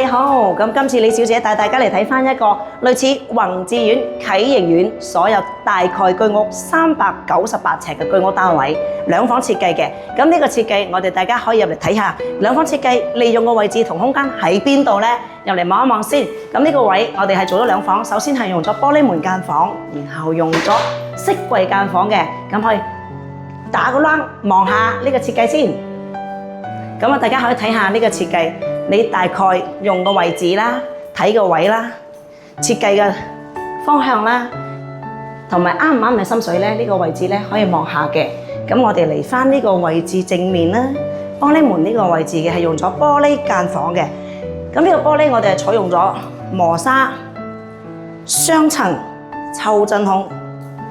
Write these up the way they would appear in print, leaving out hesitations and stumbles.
好，咁今次李小姐帶大家嚟睇翻一個類似宏志苑、啟盈苑所有大概居屋398尺嘅居屋單位，兩房設計嘅。咁呢個設計我哋大家可以入嚟睇下，兩房設計利用個位置同空間喺邊度呢？入嚟望一望先。咁呢個位我哋係做咗兩房，首先係用咗玻璃門間房，然後用咗飾櫃間房嘅，咁可以打個窿望下呢個設計先。咁啊，大家可以睇下呢個設計。你大概用個位置啦，睇個位啦，設計嘅方向啦，同埋啱唔啱你心水咧？呢個位置咧可以望下嘅。咁我哋嚟翻呢個位置正面啦，玻璃門呢個位置嘅係用咗玻璃間房嘅。咁呢個玻璃我哋係採用咗磨砂雙層抽真空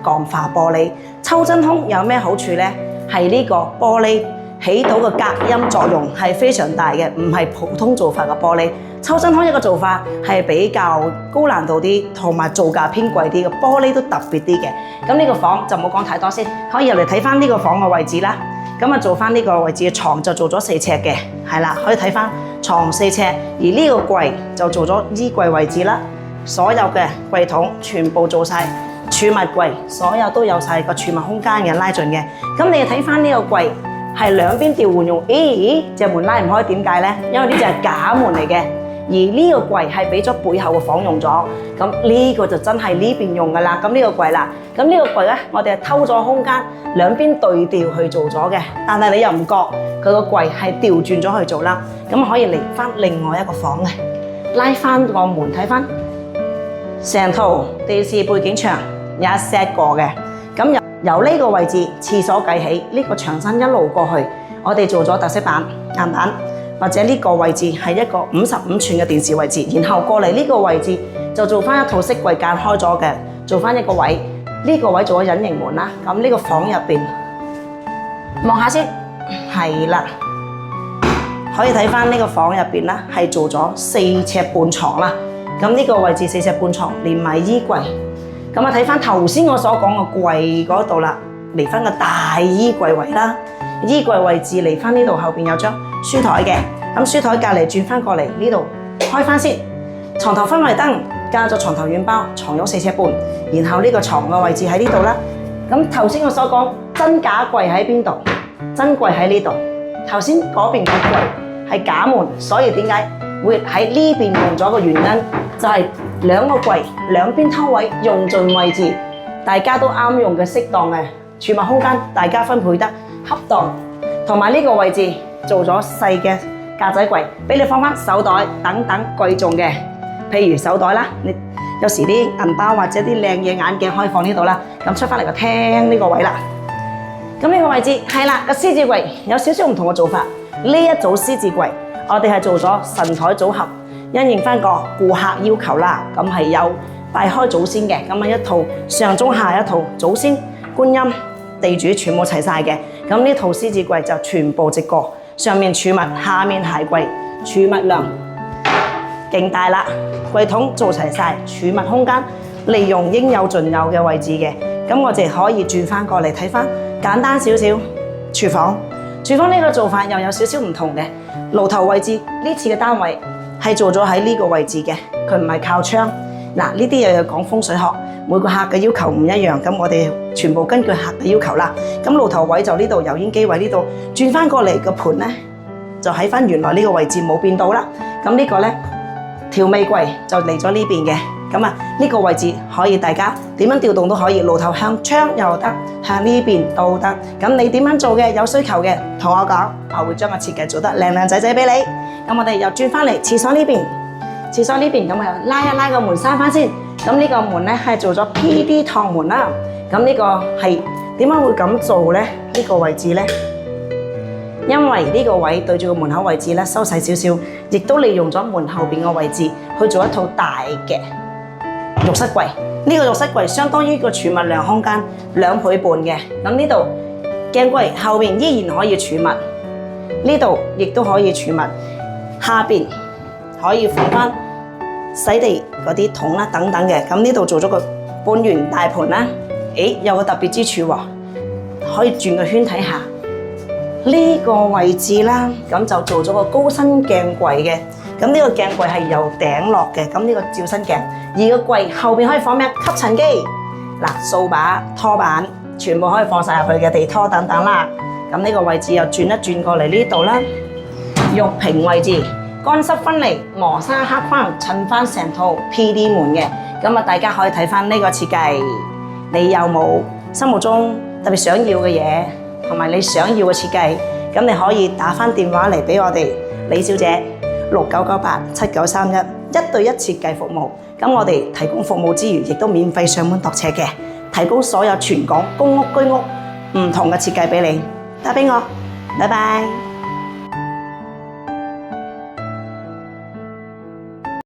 鋼化玻璃。抽真空有咩好處咧？係呢個玻璃起到嘅隔音作用係非常大嘅，唔係普通做法嘅玻璃。抽真空一個做法係比較高難度啲，同埋造價偏貴啲嘅玻璃都特別啲嘅。咁呢個房就冇講太多先，可以入嚟睇翻呢個房嘅位置啦。咁啊做翻呢個位置嘅床就做咗4尺嘅，係啦，可以睇翻床4尺，而呢個櫃就做咗衣櫃位置啦。所有嘅櫃桶全部做晒儲物櫃，所有都有晒個儲物空間嘅拉進嘅。咁你睇翻呢個櫃。係兩邊調換用，咦？隻門拉唔開，點解呢？因為呢隻係假門嚟嘅，而呢個櫃係俾咗背後嘅房用咗，咁呢個就真係呢邊用㗎啦。咁呢個櫃啦，咁呢個櫃呢，我哋係偷咗空間，兩邊對調去做咗嘅，但係你又唔覺佢個櫃係調轉咗去做啦。咁可以嚟翻另外一個房嘅，拉翻個門睇翻，成套電視背景牆有一 set 過嘅，咁由呢個位置廁所計起，呢個牆身一路過去，我哋做咗特色板、硬板，或者呢個位置係一個55寸嘅電視位置，然後過嚟呢個位置就做翻一套飾櫃間開咗嘅，做翻一個位，呢個位做咗隱形門啦。咁呢個房入邊望下先，係啦，可以睇翻呢個房入邊啦，係做咗4尺半床啦。咁呢個位置4尺半床連埋衣櫃。咁啊，睇翻頭先我所講嘅櫃嗰度啦，嚟翻個大衣櫃位啦。衣櫃位置嚟翻呢度後邊有張書台嘅，咁書台隔離轉翻過嚟呢度開翻先。床頭氛圍燈加咗床頭軟包，床褥4尺半，然後呢個床嘅位置喺呢度啦。咁頭先我所講真假櫃喺邊度？真櫃喺呢度。頭先嗰邊個櫃係假門，所以點解會喺呢邊用咗個原因就係兩個櫃兩邊偷位用盡位置，大家都啱用嘅適當嘅儲物空間，大家分配得恰當。同埋呢個位置做咗細嘅格仔櫃，俾你放翻手袋等等貴重嘅，譬如手袋啦，你有時啲銀包或者啲靚嘢眼鏡可以放呢度啦。咁出翻嚟個廳呢個位啦，咁呢個位置係啦，個獅子櫃有少少唔同嘅做法。呢一組獅子櫃我哋係做咗神台組合。因應翻個顧客要求啦，咁係有拜開祖先嘅，咁啊一套上中下一套祖先、觀音、地主全部齊晒嘅。咁呢套獅子櫃就全部直過，上面儲物，下面鞋櫃，儲物量勁大啦，櫃桶做齊晒，儲物空間利用應有盡有嘅位置嘅。咁我哋可以轉翻過嚟睇翻簡單少少廚房。廚房呢個做法又有少少唔同嘅，爐頭位置呢次嘅單位係做咗喺呢個位置嘅，佢唔係靠窗。嗱，呢啲又有講風水學，每個客嘅要求唔一樣，咁我哋全部根據客嘅要求啦。咁爐頭位就呢度，油煙機位呢度，轉翻過嚟個盤咧，就喺翻原來呢個位置冇變到啦。咁呢個咧調味櫃就嚟咗呢邊嘅，咁啊呢個位置可以大家點樣調動都可以，爐頭向窗又得，向呢邊都得。咁你點樣做嘅？有需求嘅同我講，我會將個設計做得靚靚仔仔俾你。咁我哋又轉翻嚟廁所呢邊，廁所呢邊咁啊拉一拉個門閂翻先。咁呢個門咧係做咗 PD 趟門啦。咁呢個係點解會咁做咧？呢個位置咧，因為呢個位對住個門口位置咧收細少少，亦都利用咗門後邊嘅位置去做一套大嘅浴室櫃。呢個浴室櫃相當於個儲物量空間2倍半嘅。咁呢度鏡櫃後邊依然可以儲物，呢度亦都可以儲物。下邊可以放翻洗地嗰啲桶啦等等嘅，咁呢度做咗個半圓大盤啦。誒，有個特別之處喎，可以轉個圈睇下呢個位置啦。咁就做咗個高身鏡櫃嘅，咁呢個鏡櫃係由頂落嘅，咁呢個照身鏡。而個櫃後邊可以放咩？吸塵機、掃把、拖板，全部可以放晒入去嘅，地拖等等啦。咁呢個位置又轉一轉過嚟呢度啦，玉屏位置，乾濕分離，磨砂黑框，襯翻成套 PD 門嘅。咁啊，大家可以睇翻呢個設計，你有冇心目中特別想要嘅嘢，同埋你想要嘅設計？咁你可以打翻電話嚟俾我哋李小姐69987931一對一設計服務。咁我哋提供服務之餘，亦都免費上門度尺嘅，提供所有全港公屋居屋唔同嘅設計俾你。打俾我，拜拜。